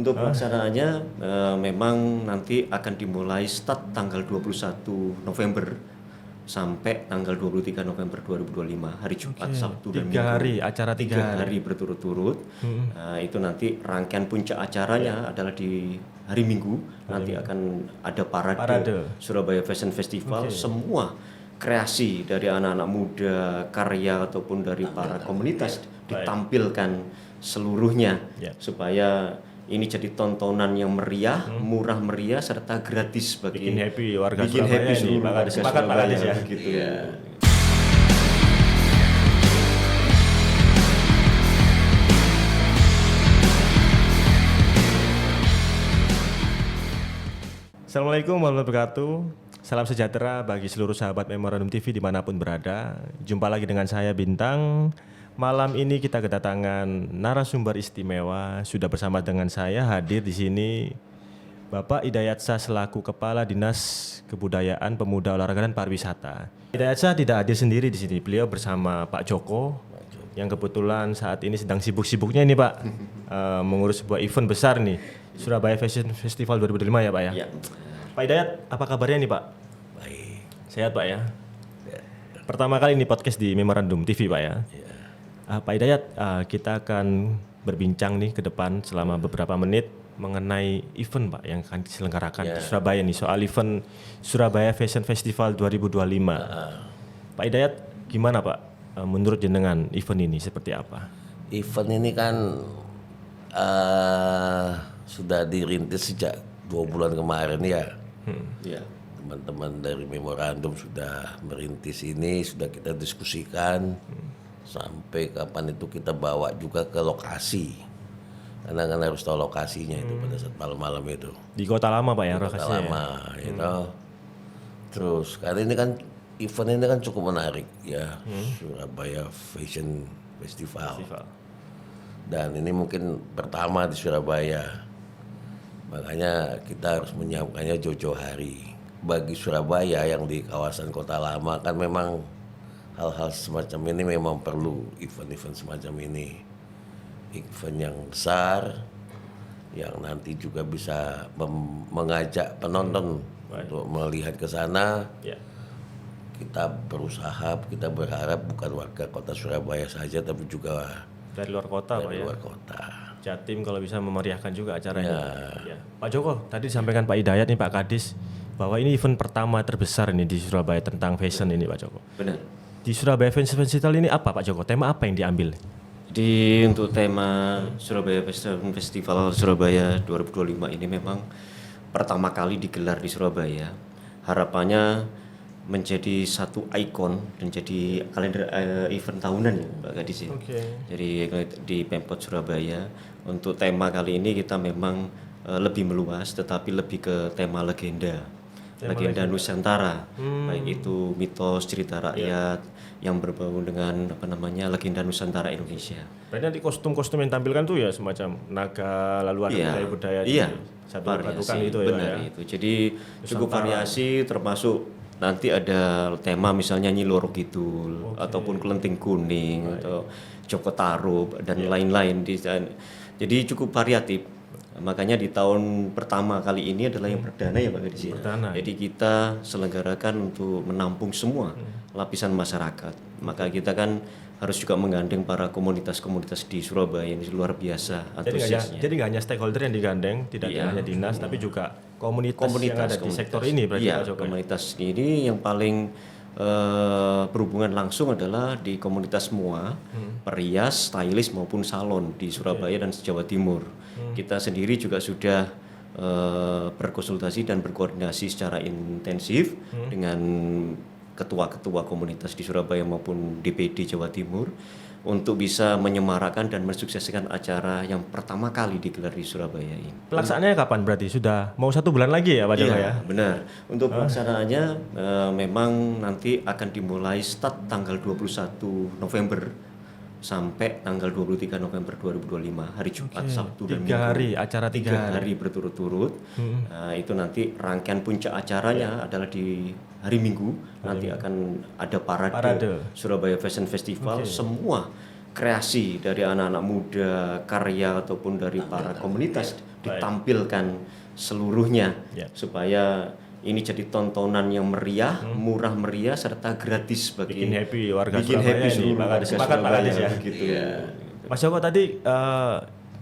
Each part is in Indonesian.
Untuk pelaksanaannya memang nanti akan dimulai start tanggal 21 November sampai tanggal 23 November 2025, hari Jumat, Sabtu dan Minggu. 3 hari, acara 3 hari berturut-turut. Itu nanti rangkaian puncak acaranya adalah di hari Minggu. Nanti akan ada parade Surabaya Fashion Festival. Semua kreasi dari anak-anak muda, karya ataupun dari para komunitas ditampilkan seluruhnya supaya ini jadi tontonan yang meriah, murah meriah serta gratis bagi bikin happy warga bikin Surabaya happy ini. seluruh Pak warga Kadis, sepakat Pak Surabaya Kadis ya. gitu. Assalamualaikum warahmatullahi wabarakatuh. Salam sejahtera bagi seluruh sahabat Memorandum TV dimanapun berada. Jumpa lagi dengan saya Bintang. Malam ini kita kedatangan narasumber istimewa. Sudah bersama dengan saya hadir di sini Bapak Hidayat Shah selaku Kepala Dinas Kebudayaan, Pemuda, Olahraga dan Pariwisata. Hidayat Shah tidak hadir sendiri di sini. Beliau bersama Pak Joko yang kebetulan saat ini sedang sibuk-sibuknya ini Pak mengurus sebuah event besar nih, Surabaya Fashion Festival 2025 ya Pak ya. Pak Hidayat, apa kabarnya nih Pak? Baik. Sehat Pak ya? Pertama kali ini podcast di Memorandum TV Pak ya. Pak Hidayat, kita akan berbincang nih ke depan selama beberapa menit mengenai event Pak yang akan diselenggarakan di Surabaya nih, soal event Surabaya Fashion Festival 2025. Pak Hidayat, gimana Pak menurut jenengan event ini seperti apa? Event ini kan sudah dirintis sejak 2 bulan kemarin ya. Teman-teman dari Memorandum sudah merintis ini, sudah kita diskusikan sampai kapan itu kita bawa juga ke lokasi. Karena kan harus tahu lokasinya itu pada saat malam-malam itu. Di Kota Lama Pak ya, Kota lokasinya Lama, Terus kali ini kan event ini kan cukup menarik ya, Surabaya Fashion Festival. Dan ini mungkin pertama di Surabaya. Makanya kita harus menyiapkannya jauh-jauh hari. Bagi Surabaya yang di kawasan Kota Lama kan memang hal-hal semacam ini memang perlu event-event semacam ini. Event yang besar yang nanti juga bisa mengajak penonton untuk melihat ke sana. Kita berusaha, kita berharap bukan warga kota Surabaya saja tapi juga dari luar kota Pak ya. Luar kota. Jatim kalau bisa memeriahkan juga acaranya. Pak Joko, tadi disampaikan Pak Hidayat nih Pak Kadis bahwa ini event pertama terbesar ini di Surabaya tentang fashion ini Pak Joko. Benar. Di Surabaya Fashion Festival ini apa Pak Joko? Tema apa yang diambil? Jadi untuk tema Surabaya Fashion Festival Surabaya 2025 ini memang pertama kali digelar di Surabaya. Harapannya menjadi satu ikon dan jadi kalender event tahunan ya Mbak Gadis ya. Jadi di Pemkot Surabaya untuk tema kali ini kita memang lebih meluas tetapi lebih ke tema legenda Nusantara, baik itu mitos, cerita rakyat yang berbau dengan legenda Nusantara Indonesia. Berarti nanti kostum-kostum yang tampilkan tuh ya semacam naga lalu ada budaya satu patukan gitu ya. Benar itu. Jadi cukup variasi termasuk nanti ada tema misalnya Nyi Loro Kidul ataupun Kelenting Kuning atau Joko Tarub dan lain-lain. Jadi cukup variatif. Makanya di tahun pertama kali ini adalah yang perdana ya Pak Gadis. Jadi kita selenggarakan untuk menampung semua lapisan masyarakat. Maka kita kan harus juga menggandeng para komunitas-komunitas di Surabaya yang luar biasa antusiasnya. Jadi nggak hanya stakeholder yang digandeng, tidak hanya dinas, tapi juga komunitas yang ada di sektor ini berarti Pak Joko. Komunitas ini yang paling berhubungan langsung adalah di komunitas semua, perias, stylist maupun salon di Surabaya dan Jawa Timur. Kita sendiri juga sudah berkonsultasi dan berkoordinasi secara intensif dengan ketua-ketua komunitas di Surabaya maupun DPD Jawa Timur untuk bisa menyemarakan dan mensukseskan acara yang pertama kali digelar di Surabaya ini. Pelaksanaannya kapan berarti? Sudah mau 1 bulan lagi ya Pak Joko ya? Benar. Untuk pelaksanaannya memang nanti akan dimulai start tanggal 21 November sampai tanggal 23 November 2025, hari Jumat, Sabtu dan Minggu. 3 hari, acara 3 hari berturut-turut. Itu nanti rangkaian puncak acaranya adalah di hari Minggu. Nanti akan ada parade Surabaya Fashion Festival. Semua kreasi dari anak-anak muda, karya ataupun dari para komunitas ditampilkan seluruhnya supaya ini jadi tontonan yang meriah, murah meriah serta gratis bagi bikin happy warga bikin Surabaya happy ini. seluruh warga Sepakat Pak Kadis ya. begitu. Mas Joko tadi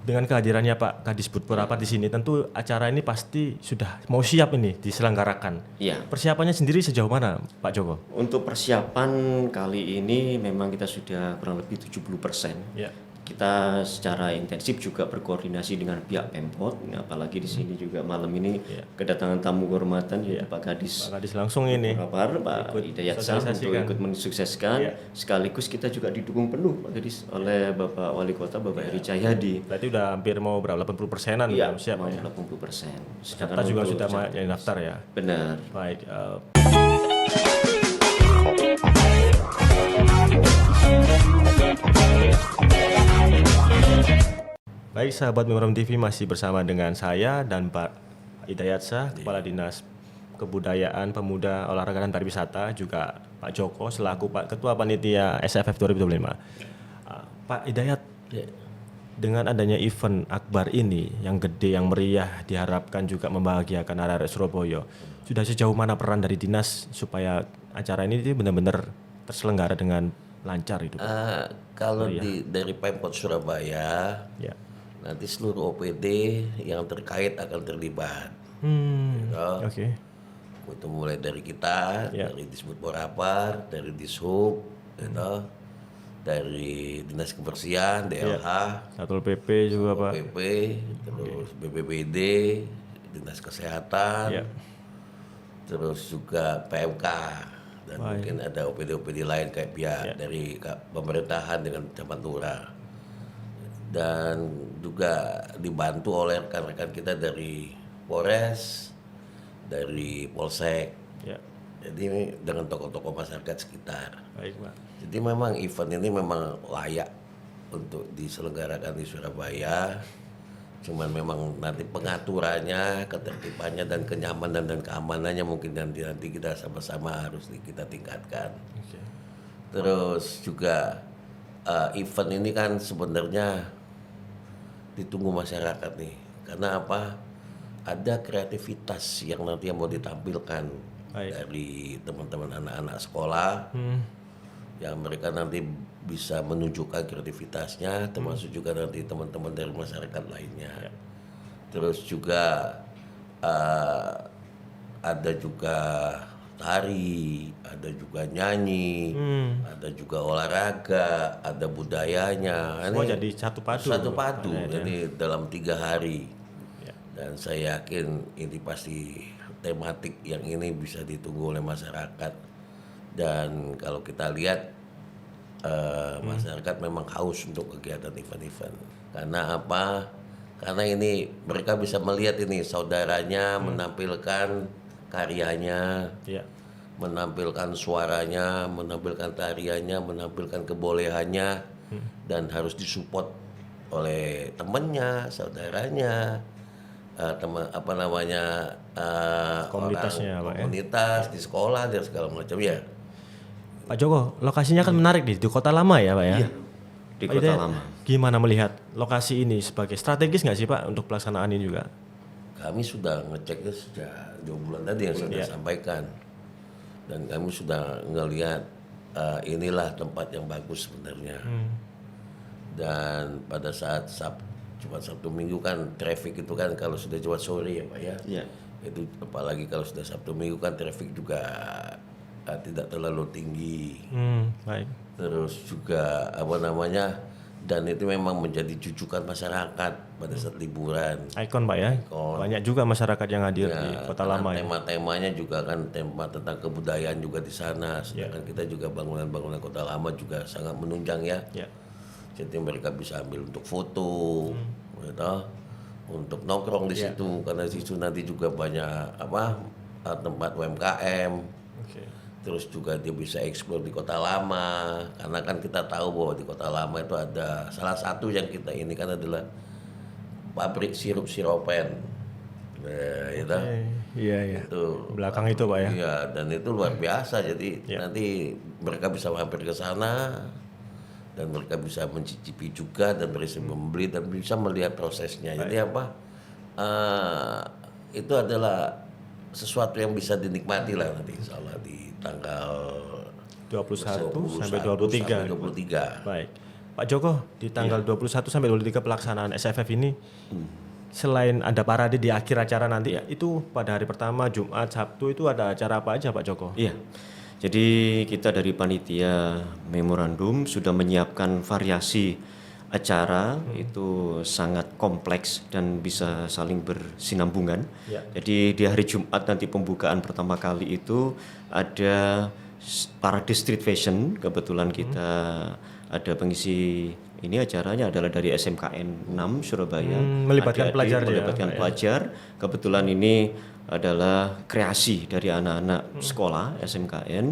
dengan kehadirannya Pak Kadis Budpor di sini, tentu acara ini pasti sudah mau siap ini diselenggarakan. Iya. Persiapannya sendiri sejauh mana Pak Joko? Untuk persiapan kali ini memang kita sudah kurang lebih 70%. Ya. Kita secara intensif juga berkoordinasi dengan pihak Pemkot, apalagi di sini juga malam ini kedatangan tamu kehormatan yaitu Pak Kadis. Pak Kadis langsung ini. Pak Hidayat Sam untuk ikut mensukseskan. Sekaligus kita juga didukung penuh Pak Kadis oleh Bapak Wali Kota Bapak Heri Cahyadi. Berarti udah hampir mau berapa 80%-an Iya, siap mau ya. 80%. Kita juga sudah yang daftar ya. Benar. Baik. Baik sahabat Memorum TV, masih bersama dengan saya dan Pak Hidayat Shah, Kepala Dinas Kebudayaan, Pemuda, Olahraga dan Pariwisata, juga Pak Joko selaku Ketua Panitia SFF 2025. Pak Hidayat, dengan adanya event akbar ini yang gede, yang meriah, diharapkan juga membahagiakan arek Surabaya. Sudah sejauh mana peran dari dinas supaya acara ini benar-benar terselenggara dengan lancar itu? Kalau dari Pemkot Surabaya, nanti seluruh OPD yang terkait akan terlibat. Oke. Itu mulai dari kita, dari Disbudpor Rapar, dari Dishub, dari Dinas Kebersihan, DLH, Satpol PP juga Pak. PP, terus BPBD, Dinas Kesehatan, terus juga PMK, dan mungkin ada OPD-OPD lain kayak pihak dari pemerintahan dengan Camat Lurah. Dan juga dibantu oleh rekan-rekan kita dari Polres, dari Polsek. Jadi dengan tokoh-tokoh masyarakat sekitar. Baik, Pak. Jadi memang event ini memang layak untuk diselenggarakan di Surabaya. Cuman memang nanti pengaturannya, ketertibannya dan kenyamanan dan keamanannya mungkin nanti kita sama-sama harus kita tingkatkan. Terus juga event ini kan sebenarnya ditunggu masyarakat nih. Karena apa? Ada kreativitas yang nanti mau ditampilkan dari teman-teman anak-anak sekolah, yang mereka nanti bisa menunjukkan kreativitasnya, termasuk juga nanti teman-teman dari masyarakat lainnya. Terus juga ada juga tari, ada juga nyanyi, ada juga olahraga, ada budayanya. Semua jadi satu padu. Satu padu. Jadi dalam 3 hari. Dan saya yakin ini pasti tematik yang ini bisa ditunggu oleh masyarakat. Dan kalau kita lihat masyarakat memang haus untuk kegiatan event-event. Karena apa? Karena ini mereka bisa melihat ini saudaranya menampilkan karyanya, menampilkan suaranya, menampilkan tariannya, menampilkan kebolehannya, dan harus disupport oleh temannya, saudaranya, komunitasnya, komunitas di sekolah dan segala macam ya. Pak Joko, lokasinya kan menarik di Kota Lama ya Pak ya? Iya, di Kota Lama. Gimana melihat lokasi ini sebagai strategis nggak sih Pak untuk pelaksanaan ini juga? Kami sudah ngeceknya sejak 2 bulan tadi yang saya sampaikan, dan kami sudah ngelihat inilah tempat yang bagus sebenarnya. Dan pada saat Jumat Sabtu Minggu kan traffic itu kan kalau sudah Jumat sore ya Pak ya. Itu apalagi kalau sudah Sabtu Minggu kan traffic juga tidak terlalu tinggi. Baik. Terus juga dan itu memang menjadi jujukan masyarakat pada saat liburan. Ikon Pak ya. Banyak juga masyarakat yang hadir di Kota Lama ya. Tema-temanya juga kan tema tentang kebudayaan juga di sana. Sedangkan kita juga bangunan-bangunan Kota Lama juga sangat menunjang ya. Jadi mereka bisa ambil untuk foto, untuk nongkrong di situ, karena di situ nanti juga banyak tempat UMKM. Terus juga dia bisa eksplor di Kota Lama, karena kan kita tahu bahwa di Kota Lama itu ada salah satu yang kita ini kan adalah pabrik sirup-siropen. Iya. Itu belakang itu Pak ya. Iya, dan itu luar biasa. Jadi nanti mereka bisa mampir ke sana dan mereka bisa mencicipi juga dan bisa membeli dan bisa melihat prosesnya. Jadi apa? Itu adalah sesuatu yang bisa dinikmati lah nanti insya Allah di tanggal 21 sampai 23. 23. Baik. Pak Joko, di tanggal 21 sampai 23 pelaksanaan SFF ini selain ada parade di akhir acara nanti itu pada hari pertama Jumat, Sabtu itu ada acara apa aja Pak Joko? Iya. Jadi kita dari panitia memorandum sudah menyiapkan variasi acara itu sangat kompleks dan bisa saling bersinambungan. Ya. Jadi di hari Jumat nanti pembukaan pertama kali itu ada parade street fashion. Kebetulan kita ada pengisi ini acaranya adalah dari SMKN 6 Surabaya. Melibatkan Adik-adik pelajar ya, melibatkan Pak, ya. pelajar. Kebetulan ini adalah kreasi dari anak-anak sekolah SMKN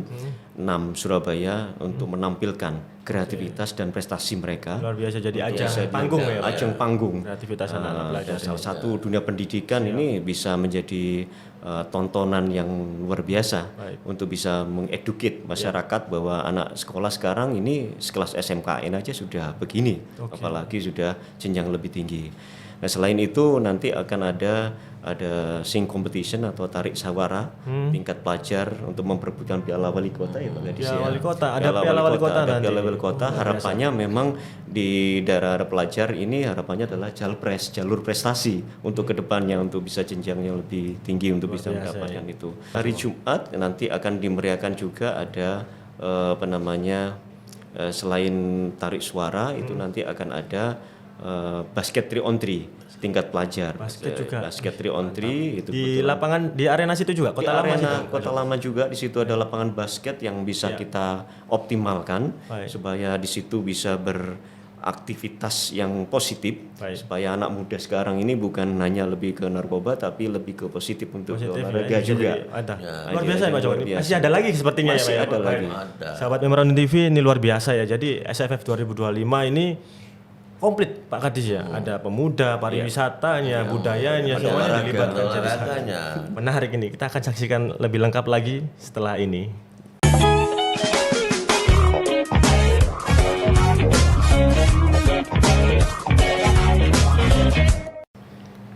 6 Surabaya untuk menampilkan kreativitas dan prestasi mereka. Luar biasa jadi Untuk ajang bisa panggung ya, Pak, ajang panggung. kreativitas anak-anak pelajar. Dan salah satu dunia pendidikan ini bisa menjadi tontonan yang luar biasa untuk bisa mengeduket masyarakat bahwa anak sekolah sekarang ini sekelas SMKN aja sudah begini, apalagi sudah jenjang lebih tinggi. Nah selain itu nanti akan ada sing competition atau tarik sawara tingkat pelajar untuk memperebutkan piala wali kota ya Pak Gadis ya. Wali kota, ada piala wali kota ada nanti. piala wali kota. Harapannya memang di daerah pelajar ini harapannya adalah jalur prestasi untuk kedepannya untuk bisa jenjang yang lebih tinggi untuk bisa mendapatkan itu. Hari Jumat nanti akan dimeriahkan juga ada selain tarik suara itu nanti akan ada basket 3 on 3 tingkat pelajar. Basket juga. Basket 3 on 3 itu Di lapangan di arena situ juga, Kota Lama situ. Kota Lama juga di situ ada lapangan basket yang bisa kita optimalkan supaya di situ bisa beraktivitas yang positif supaya anak muda sekarang ini bukan hanya lebih ke narkoba tapi lebih ke positif untuk olahraga juga. Ada. Luar biasa ya Pak Joko. Masih ada lagi sepertinya Masih ya Pak. ada lagi. Sahabat Memorandum TV ini luar biasa ya. Jadi SFF 2025 ini komplit Pak Kadis ya. Ada pemuda, pariwisatanya, budayanya, semuanya dilibatkan. Jadi olahraganya. menarik ini. Kita akan saksikan lebih lengkap lagi setelah ini.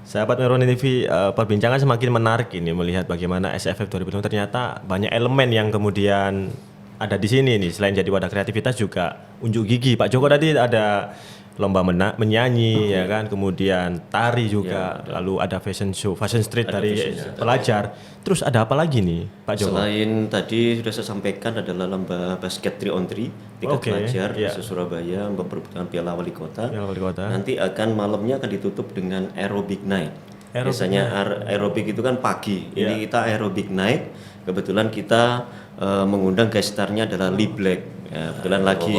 Sahabat Memorandum TV, perbincangan semakin menarik ini melihat bagaimana SFF 2025 ternyata banyak elemen yang kemudian ada di sini nih. Selain jadi wadah kreativitas juga unjuk gigi. Pak Joko tadi ada lomba menyanyi ya kan, kemudian tari juga, lalu ada fashion show, fashion street dari pelajar. Terus ada apa lagi nih Pak Joko? Selain tadi sudah saya sampaikan adalah lomba basket 3 on 3 tingkat pelajar di Surabaya memperebutkan piala wali kota. Piala Wali Kota. Nanti malamnya akan ditutup dengan aerobic night. Biasanya aerobic itu kan pagi. Ini kita aerobic night. Kebetulan kita mengundang guest star-nya adalah Lee Black. Ya, kebetulan lagi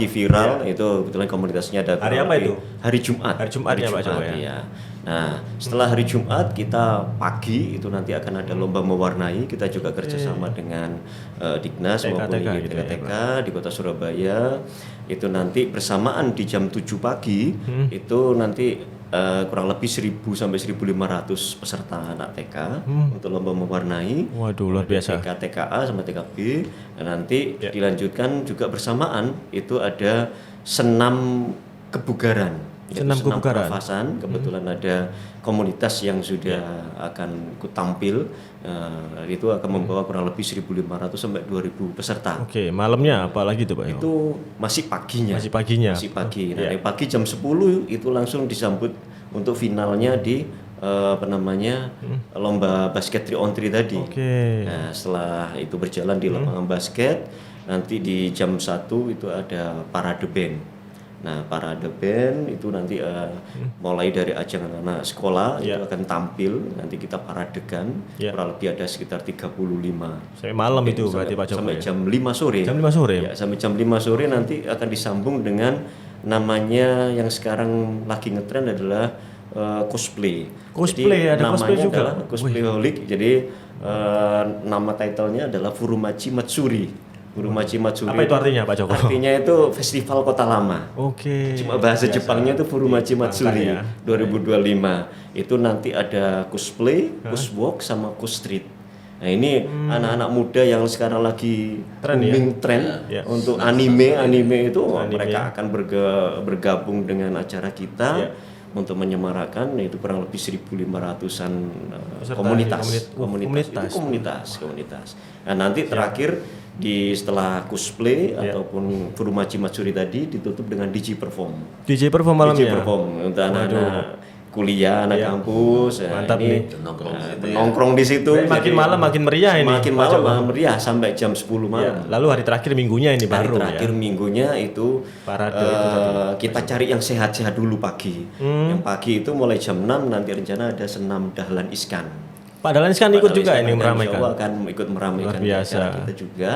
viral itu kebetulan komunitasnya ada Hari apa itu? Hari Jumat. Hari Jumatnya Pak Joko ya. Iya. Nah, setelah hari Jumat kita pagi itu nanti akan ada lomba mewarnai. Kita juga kerjasama dengan Dignas maupun TK di Kota Surabaya. Itu nanti bersamaan di jam 7 pagi itu nanti kurang lebih 1.000 sampai 1.500 peserta anak TK untuk lomba mewarnai. Waduh, luar biasa. TK, TKA sama TKB. Dan nanti dilanjutkan juga bersamaan itu ada senam kebugaran. Senam kebugaran. Pernafasan. Kebetulan ada komunitas yang sudah akan ikut tampil. Itu akan membawa kurang lebih 1.500 sampai 2.000 peserta. Oke, malamnya apa lagi tuh Pak? Itu masih paginya. Masih paginya. Masih pagi. Nah, dari pagi jam 10 itu langsung disambut untuk finalnya di lomba basket 3 on 3 tadi. Nah, setelah itu berjalan di lapangan basket, nanti di jam 1 itu ada parade band. Nah, parade band itu nanti mulai dari ajang anak sekolah itu akan tampil, nanti kita paradekan, kurang lebih ada sekitar 35. Sampai malam itu berarti Pak Joko. Sampai jam 5 sore. Jam 5 sore. Ya, sampai jam 5 sore nanti akan disambung dengan namanya yang sekarang lagi ngetren adalah cosplay. Cosplay, jadi, ada cosplay juga. adalah cosplayholic. Jadi nama titlenya adalah Furumachi Matsuri. Furumachi Matsuri. Apa itu artinya Pak Joko? Artinya itu Festival Kota Lama. Cuma bahasa Jepangnya itu Furumachi Matsuri 2025. Itu nanti ada cosplay, coswalk sama cosstreet. Nah ini anak-anak muda yang sekarang lagi Tren booming tren Ya. untuk anime itu mereka akan bergabung dengan acara kita untuk menyemarakan, yaitu kurang lebih 1.500-an komunitas. Nah nanti terakhir setelah cosplay ataupun Furumachi Matsuri tadi ditutup dengan DJ perform. DJ perform malamnya. DJ perform untuk anak-anak kuliah, anak kampus. Mantap ini nih. nongkrong di situ. Makin malam makin meriah ini. Makin malam meriah sampai jam 10 malam. Lalu hari terakhir minggunya ini Hari baru terakhir minggunya itu Parade kita cari yang sehat-sehat dulu pagi. Yang pagi itu mulai jam 6 nanti rencana ada senam Dahlan Iskan. Pak Dahlan kan ikut juga ini Insya meramaikan. Allah akan ikut meramaikan Luar biasa. acara kita juga.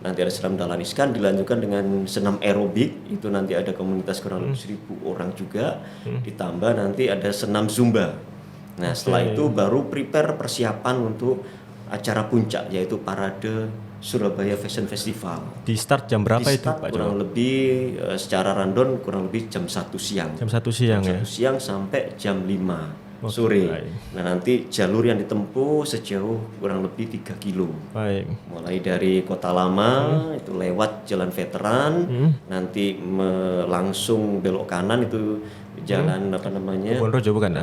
Nanti ada senam Dahlan Iskan dilanjutkan dengan senam aerobik, itu nanti ada komunitas kurang lebih 1.000 orang juga. Ditambah nanti ada senam Zumba. Nah setelah itu baru prepare persiapan untuk acara puncak, yaitu Parade Surabaya Fashion Festival. Di start jam berapa Di itu start Pak kurang lebih secara random kurang lebih jam 1 siang. Jam 1 siang ya. 1 siang sampai jam 5 sore. Nah nanti jalur yang ditempuh sejauh kurang lebih 3 kilo. Baik. Mulai dari Kota Lama itu lewat Jalan Veteran, nanti langsung belok kanan itu jalan apa namanya? Kebon Rojo bukan?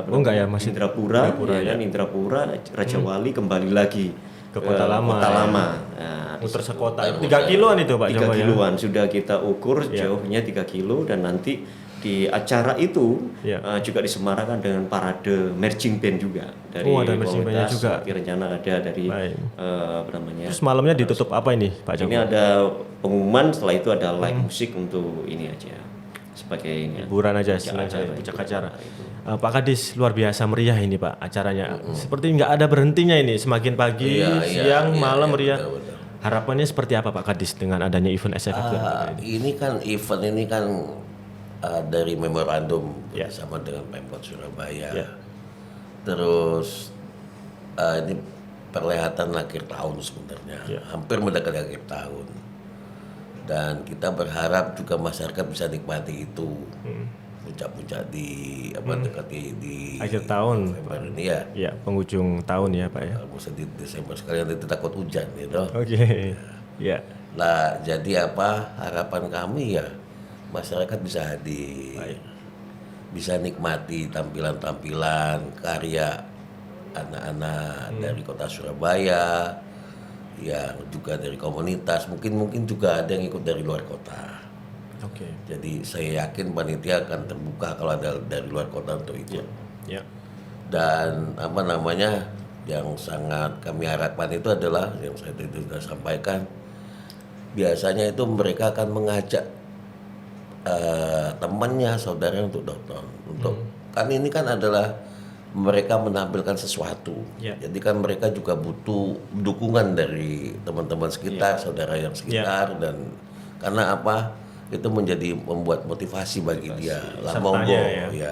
Enggak ya, masih Indrapura, Indrapura, Raja Wali kembali lagi ke Kota Lama. Kota Lama. Nah, muter sekota. 3 kiloan itu Pak 3 kiloan sudah kita ukur jauhnya 3 kilo dan nanti di acara itu juga disemarakan dengan parade marching band juga dari ada marching bandnya juga. Nanti rencana ada dari apa namanya? Terus malamnya ditutup apa ini Pak Joko? Ini ada pengumuman, setelah itu ada live musik untuk ini aja sebagai ini hiburan aja puncak acara. Pak Kadis luar biasa meriah ini Pak acaranya. Seperti nggak ada berhentinya ini, semakin pagi, siang, malam meriah. Betul. Harapannya seperti apa Pak Kadis dengan adanya event SFF? Ini kan event ini kan dari memorandum bersama dengan Pemkot Surabaya. Terus ini perlihatan akhir tahun sebenarnya, hampir mendekati akhir tahun. Dan kita berharap juga masyarakat bisa nikmati itu. Puncak-puncak di dekati di akhir tahun November ini ya. Ya, penghujung tahun ya Pak ya. Kalau bisa di Desember sekalian nanti takut hujan gitu. Oke. Ya. Lah jadi harapan kami ya masyarakat bisa hadir, bisa nikmati tampilan-tampilan karya anak-anak dari kota Surabaya, yang juga dari komunitas, mungkin juga ada yang ikut dari luar kota. Oke. Jadi saya yakin panitia akan terbuka kalau ada dari luar kota untuk ikut. Ya. Dan yang sangat kami harapkan itu adalah yang saya tadi sudah sampaikan, biasanya itu mereka akan mengajak temannya, saudaranya untuk nonton. Kan ini kan adalah mereka menampilkan sesuatu. Jadi kan mereka juga butuh dukungan dari teman-teman sekitar, saudara yang sekitar dan karena itu membuat motivasi bagi dia. Lah monggo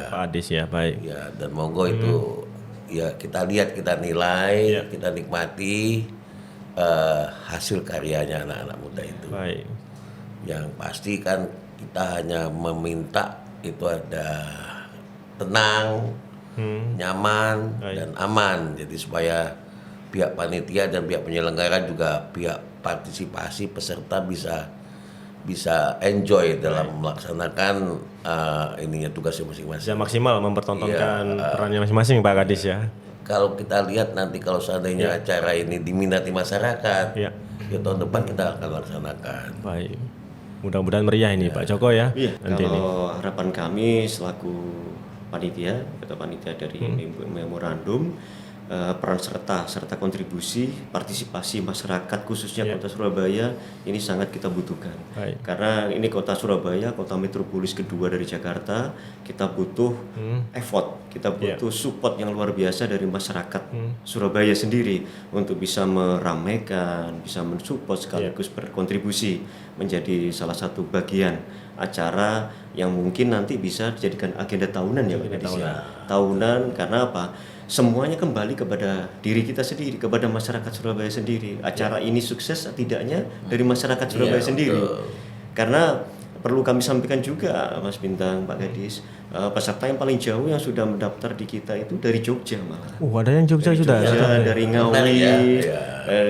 Pak Adis ya, baik. Ya, dan monggo itu ya kita lihat, kita nilai, kita nikmati hasil karyanya anak-anak muda itu. Baik. Yang pasti kan kita hanya meminta itu ada tenang, nyaman, dan aman. Jadi supaya pihak panitia dan pihak penyelenggara juga pihak partisipasi peserta bisa enjoy dalam melaksanakan tugasnya masing-masing. Bisa maksimal mempertontonkan perannya masing-masing Pak Kadis ya. Kalau kita lihat nanti kalau seandainya acara ini diminati masyarakat, ya tahun depan kita akan laksanakan. Baik. Mudah-mudahan meriah ini Pak Joko ya. Nanti kalau harapan kami selaku panitia atau panitia dari memorandum, peran serta kontribusi partisipasi masyarakat khususnya Kota Surabaya ini sangat kita butuhkan. Karena ini Kota Surabaya, kota metropolis kedua dari Jakarta, kita butuh effort, kita butuh support yang luar biasa dari masyarakat Surabaya sendiri untuk bisa meramaikan, bisa mensupport sekaligus berkontribusi menjadi salah satu bagian acara yang mungkin nanti bisa dijadikan agenda tahunan ya Pak Kadis. Tahunan karena apa? Semuanya kembali kepada diri kita sendiri, kepada masyarakat Surabaya sendiri. Acara ini sukses tidaknya dari masyarakat Surabaya sendiri. Karena perlu kami sampaikan juga Mas Bintang, Pak Gadis, peserta yang paling jauh yang sudah mendaftar di kita itu dari Jogja malah. Ada yang Jogja sudah. Dari Ngawi,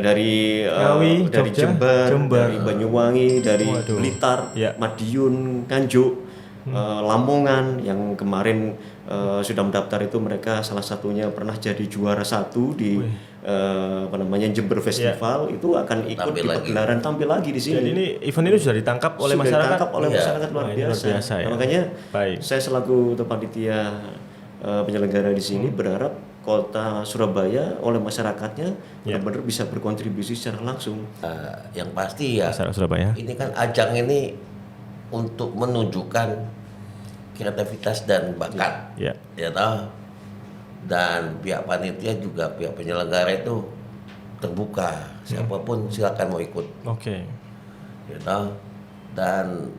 dari Ngawi, dari Jogja, Jember, dari Banyuwangi, dari Blitar, Ya. Madiun, Nganjuk, Lamongan yang kemarin sudah mendaftar itu mereka salah satunya pernah jadi juara 1 di Jember Festival itu akan ikut Tampil di lagi. pagelaran tampil lagi di sini. Dan ini event ini sudah ditangkap oleh Sudah masyarakat. ditangkap oleh masyarakat luar Wah, ini luar biasa. biasa ya. Nah, makanya Baik. saya selaku panitia penyelenggara di sini berharap kota Surabaya oleh masyarakatnya benar-benar bisa berkontribusi secara langsung. Yang pasti ya Masyarakat Surabaya. ini kan ajang ini untuk menunjukkan kreativitas dan bakat, Ya. ya toh. Dan pihak panitia juga pihak penyelenggara itu terbuka, siapapun silakan mau ikut, Oke. ya toh. Dan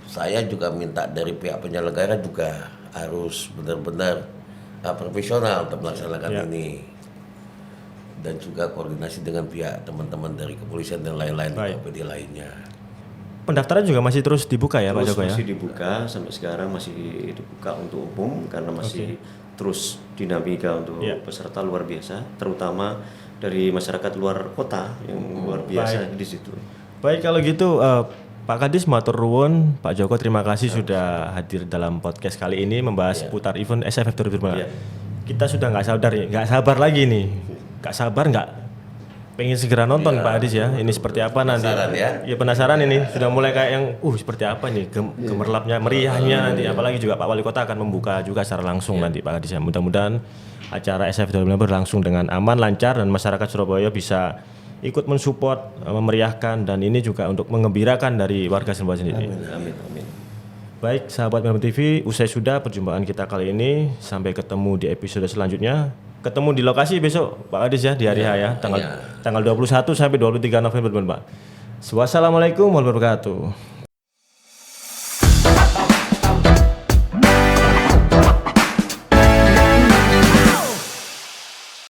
saya juga minta dari pihak penyelenggara juga harus benar-benar profesional untuk melaksanakan ini, dan juga koordinasi dengan pihak teman-teman dari kepolisian dan lain-lain BPD lainnya. Pendaftaran juga masih terus dibuka ya Pak Terus Joko ya? masih dibuka sampai sekarang masih dibuka untuk umum karena masih terus dinamika untuk peserta luar biasa, terutama dari masyarakat luar kota yang luar biasa di situ. Baik kalau gitu Pak Kadis matur nuwun, Pak Joko terima kasih sudah hadir dalam podcast kali ini membahas putar event SFF 2025. Kita sudah nggak sabar lagi nih, nggak sabar nggak pengen segera nonton Pak Kadis ya. Ini seperti apa nanti? Penasaran ya? Ya penasaran ini sudah mulai kayak yang seperti apa nih gemerlapnya, meriahnya nanti. Apalagi juga Pak Wali Kota akan membuka juga secara langsung nanti Pak Kadis ya. Mudah-mudahan acara SFF 2025 berlangsung dengan aman, lancar dan masyarakat Surabaya bisa ikut mensupport, memeriahkan dan ini juga untuk mengembirakan dari warga Surabaya sendiri. Amin. Baik, sahabat Member TV, usai sudah perjumpaan kita kali ini. Sampai ketemu di episode selanjutnya. Ketemu di lokasi besok Pak Kadis ya di hari H ya, tanggal 21 sampai 23 November Pak. Wassalamualaikum warahmatullahi wabarakatuh.